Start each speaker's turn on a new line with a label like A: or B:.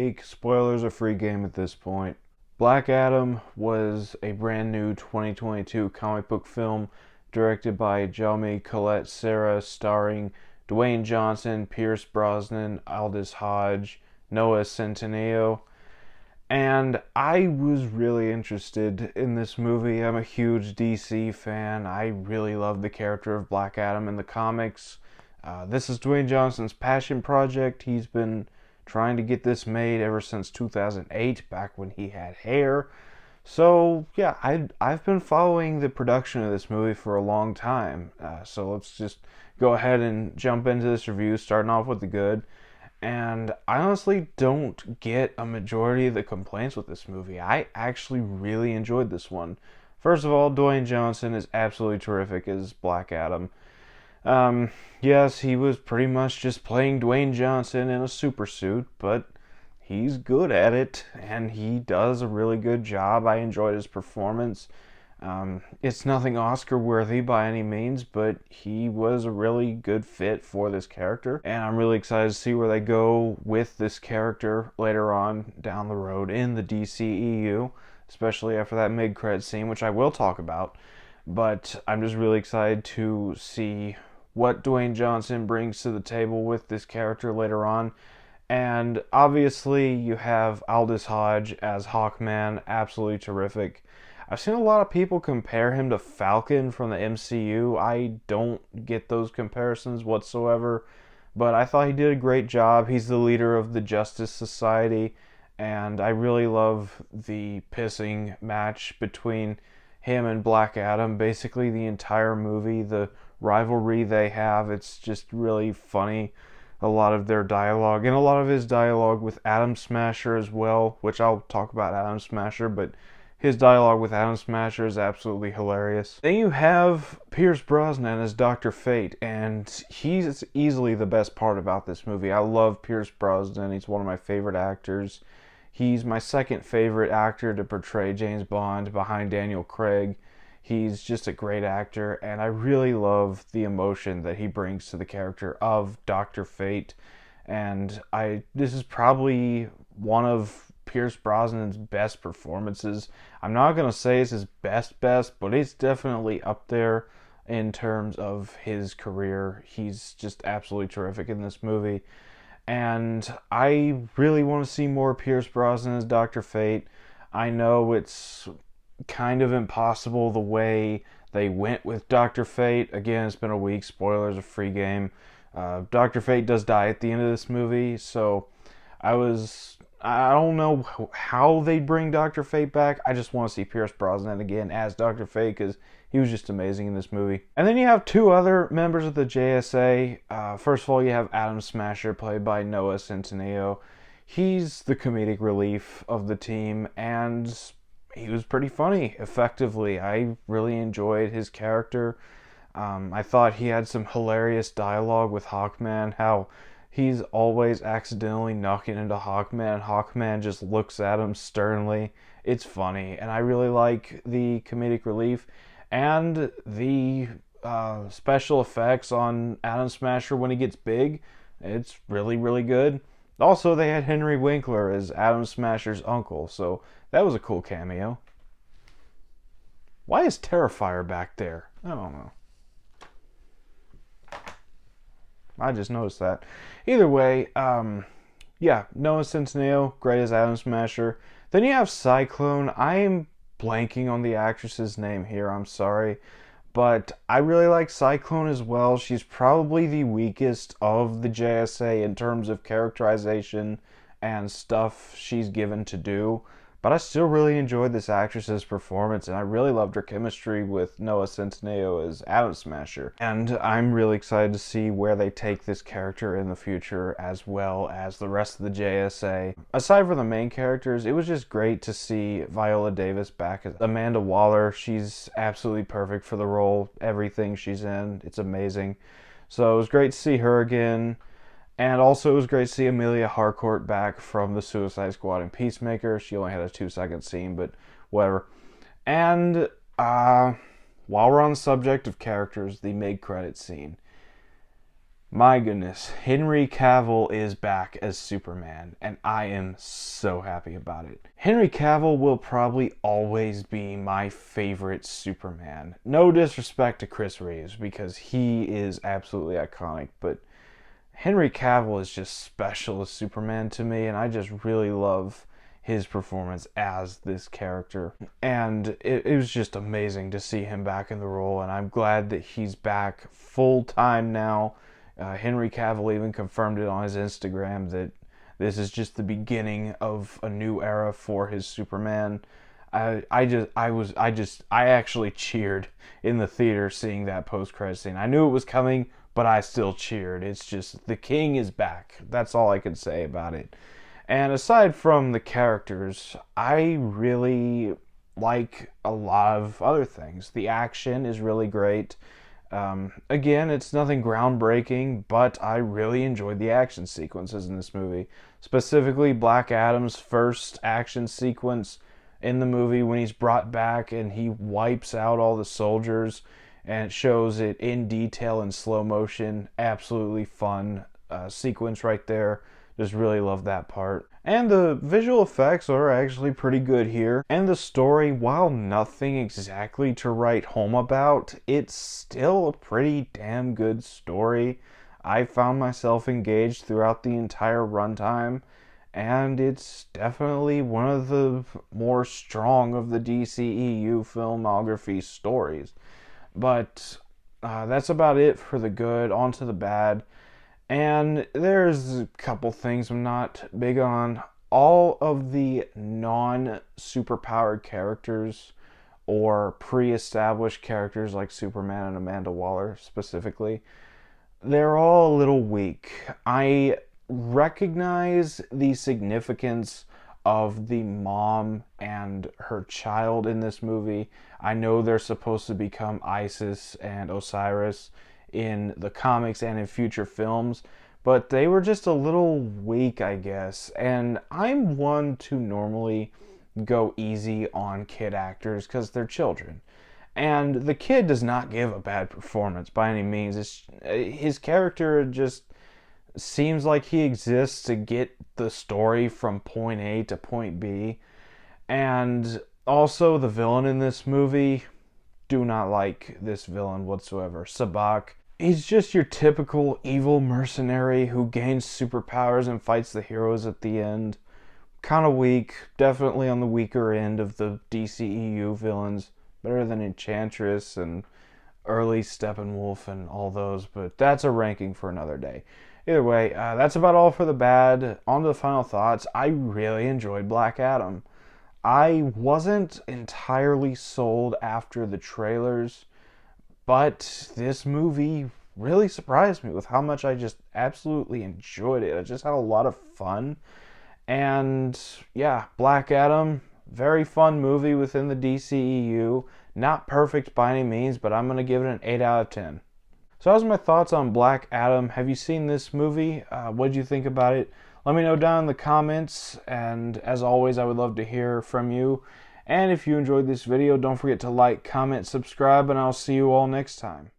A: week. Spoilers are free game at this point. Black Adam was a brand new 2022 comic book film directed by Jaume Collet-Serra, starring Dwayne Johnson, Pierce Brosnan, Aldis Hodge, Noah Centineo. And I was really interested in this movie. I'm a huge DC fan. I really love the character of Black Adam in the comics. This is Dwayne Johnson's passion project. He's been trying to get this made ever since 2008, back when he had hair. So, yeah, I've been following the production of this movie for a long time. So let's just go ahead and jump into this review, starting off with the good. And I honestly don't get a majority of the complaints with this movie. I actually really enjoyed this one. First of all, Dwayne Johnson is absolutely terrific as Black Adam. Yes, he was pretty much just playing Dwayne Johnson in a super suit, but he's good at it, and he does a really good job. I enjoyed his performance. It's nothing Oscar worthy by any means, but he was a really good fit for this character, and I'm really excited to see where they go with this character later on down the road in the DCEU, especially after that mid-credit scene, which I will talk about. But I'm just really excited to see what Dwayne Johnson brings to the table with this character later on. And obviously you have Aldis Hodge as Hawkman, absolutely terrific. I've seen a lot of people compare him to Falcon from the MCU. I don't get those comparisons whatsoever, but I thought he did a great job. He's the leader of the Justice Society, and I really love the pissing match between him and Black Adam. Basically the entire movie, the rivalry they have, it's just really funny. A lot of their dialogue, and a lot of his dialogue with Atom Smasher as well, which I'll talk about Atom Smasher, but his dialogue with Atom Smasher is absolutely hilarious. Then you have Pierce Brosnan as Dr. Fate, and he's easily the best part about this movie. I love Pierce Brosnan. He's one of my favorite actors. He's my second favorite actor to portray James Bond behind Daniel Craig. He's just a great actor, and I really love the emotion that he brings to the character of Dr. Fate. And this is probably one of Pierce Brosnan's best performances. I'm not going to say it's his best, but it's definitely up there in terms of his career. He's just absolutely terrific in this movie. And I really want to see more Pierce Brosnan as Dr. Fate. I know it's kind of impossible the way they went with Dr. Fate. Again, it's been a week. Spoilers, a free game. Dr. Fate does die at the end of this movie, so I don't know how they bring Dr. Fate back. I just want to see Pierce Brosnan again as Dr. Fate, because he was just amazing in this movie. And then you have two other members of the JSA. First of all, you have Atom Smasher, played by Noah Centineo. He's the comedic relief of the team, and he was pretty funny, effectively. I really enjoyed his character. I thought he had some hilarious dialogue with Hawkman, how he's always accidentally knocking into Hawkman, and Hawkman just looks at him sternly. It's funny, and I really like the comedic relief and the special effects on Atom Smasher when he gets big. It's really, really good. Also, they had Henry Winkler as Atom Smasher's uncle, so that was a cool cameo. Why is Terrifier back there? I don't know. I just noticed that. Either way, yeah, Noah Centineo, great as Atom Smasher. Then you have Cyclone. I am blanking on the actress's name here, I'm sorry. But I really like Cyclone as well. She's probably the weakest of the JSA in terms of characterization and stuff she's given to do. But I still really enjoyed this actress's performance, and I really loved her chemistry with Noah Centineo as Atom Smasher. And I'm really excited to see where they take this character in the future, as well as the rest of the JSA. Aside from the main characters, it was just great to see Viola Davis back as Amanda Waller. She's absolutely perfect for the role. Everything she's in, it's amazing. So it was great to see her again. And also it was great to see Amelia Harcourt back from the Suicide Squad and Peacemaker. She only had a 2-second scene, but whatever. And while we're on the subject of characters, the mid-credit scene. My goodness, Henry Cavill is back as Superman, and I am so happy about it. Henry Cavill will probably always be my favorite Superman. No disrespect to Chris Reeves, because he is absolutely iconic, but Henry Cavill is just special as Superman to me, and I just really love his performance as this character. And it was just amazing to see him back in the role, and I'm glad that he's back full time now. Henry Cavill even confirmed it on his Instagram that this is just the beginning of a new era for his Superman. I actually cheered in the theater seeing that post-credit scene. I knew it was coming, but I still cheered. It's just, the king is back. That's all I can say about it. And aside from the characters, I really like a lot of other things. The action is really great. Again, it's nothing groundbreaking, but I really enjoyed the action sequences in this movie. Specifically, Black Adam's first action sequence in the movie when he's brought back and he wipes out all the soldiers, and it shows it in detail in slow motion. Absolutely fun sequence right there. Just really love that part. And the visual effects are actually pretty good here. And the story, while nothing exactly to write home about, it's still a pretty damn good story. I found myself engaged throughout the entire runtime, and it's definitely one of the more strong of the DCEU filmography stories. But that's about it for the good. On to the bad. And there's a couple things I'm not big on. All of the non-superpowered characters or pre-established characters like Superman and Amanda Waller specifically, they're all a little weak. I recognize the significance of the mom and her child in this movie. I know they're supposed to become Isis and Osiris in the comics and in future films, but they were just a little weak, I guess. And I'm one to normally go easy on kid actors because they're children. And the kid does not give a bad performance by any means. His character just seems like he exists to get the story from point A to point B. And also, the villain in this movie, do not like this villain whatsoever. Sabbac. He's just your typical evil mercenary who gains superpowers and fights the heroes at the end. Kind of weak, definitely on the weaker end of the DCEU villains. Better than Enchantress and early Steppenwolf and all those, but that's a ranking for another day. Either way, that's about all for the bad. On to the final thoughts. I really enjoyed Black Adam. I wasn't entirely sold after the trailers, but this movie really surprised me with how much I just absolutely enjoyed it. I just had a lot of fun. And yeah, Black Adam, very fun movie within the DCEU. Not perfect by any means, but I'm going to give it an 8 out of 10. So those are my thoughts on Black Adam. Have you seen this movie? What did you think about it? Let me know down in the comments. And as always, I would love to hear from you. And if you enjoyed this video, don't forget to like, comment, subscribe, and I'll see you all next time.